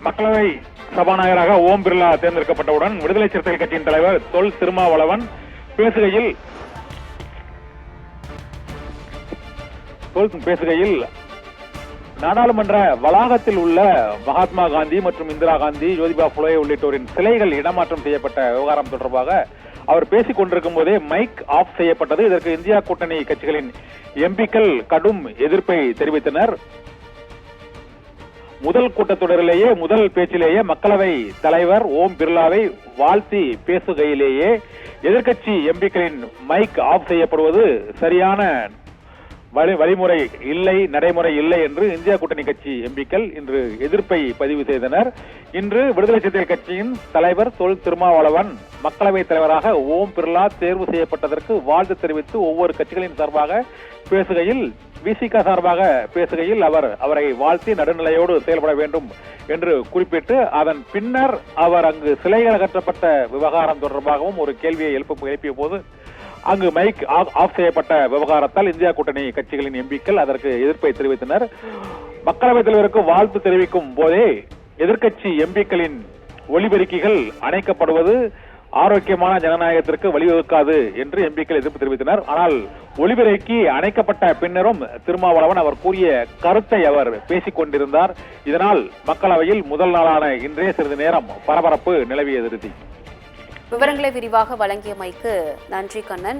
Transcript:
மக்களவை சபாநாயகராக ஓம் பிர்லா தேர்ந்தெடுக்கப்பட்டவுடன் விடுதலை சிறுத்தைகள் கட்சியின் தலைவர் தொல் திருமாவளவன் பேசுகையில் நாடாளுமன்ற வளாகத்தில் உள்ள மகாத்மா காந்தி மற்றும் இந்திரா காந்தி, ஜோதிபா புலே உள்ளிட்டோரின் சிலைகள் இடமாற்றம் செய்யப்பட்ட விவகாரம் தொடர்பாக அவர் பேசிக் கொண்டிருக்கும் போதே மைக் ஆஃப் செய்யப்பட்டது. இதற்கு இந்தியா கூட்டணி கட்சிகளின் எம்பிக்கள் கடும் எதிர்ப்பை தெரிவித்தனர். முதல் கூட்டத்தொடரிலேயே முதல் பேச்சிலேயே மக்களவை தலைவர் ஓம் பிர்லாவை வாழ்த்தி பேசுகையிலேயே எதிர்க்கட்சி எம்பிக்களின் மைக் ஆஃப் செய்யப்படுவது சரியான வழிமுறை இல்லை, நடைமுறை இல்லை என்று இந்தியா கூட்டணி கட்சி எம்பிக்கள் இன்று எதிர்ப்பை பதிவு செய்தனர். இன்று விடுதலை சிறுத்தைகள் கட்சியின் தலைவர் தொல் திருமாவளவன் மக்களவை தலைவராக ஓம் பிர்லா தேர்வு செய்யப்பட்டதற்கு வாழ்த்து தெரிவித்து ஒவ்வொரு கட்சிகளின் சார்பாக பேசுகையில், விசிக சார்பாக பேசுகையில் அவரை வாழ்த்தி நடுநிலையோடு செயல்பட வேண்டும் என்று குறிப்பிட்டு அதன் பின்னர் அவர் அங்கு சிலைகள் அகற்றப்பட்ட விவகாரம் தொடர்பாகவும் ஒரு கேள்வியை எழுப்பிய போது அங்கு மைக் ஆஃப் செய்யப்பட்ட விவகாரத்தால் இந்தியா கூட்டணி கட்சிகளின் எம்பிக்கள் அதற்கு எதிர்ப்பை தெரிவித்தனர். மக்களவைத் தலைவருக்கு வாழ்த்து தெரிவிக்கும் போதே எதிர்க்கட்சி எம்பிக்களின் ஒலிபெருக்கிகள் அணைக்கப்படுவது ஆரோக்கியமான ஜனநாயகத்திற்கு வழிவகுக்காது என்று எம்பிக்கள் எதிர்ப்பு தெரிவித்தனர். ஆனால் ஒலிபெருக்கி அணைக்கப்பட்ட பின்னரும் திருமாவளவன் அவர் கூறிய கருத்தை அவர் பேசிக் கொண்டிருந்தார். இதனால் மக்களவையில் முதல் நாளான இன்றே சிறிது நேரம் பரபரப்பு நிலவியது. விவரங்களை விரிவாக வழங்கியமைக்கு நன்றி கண்ணன்.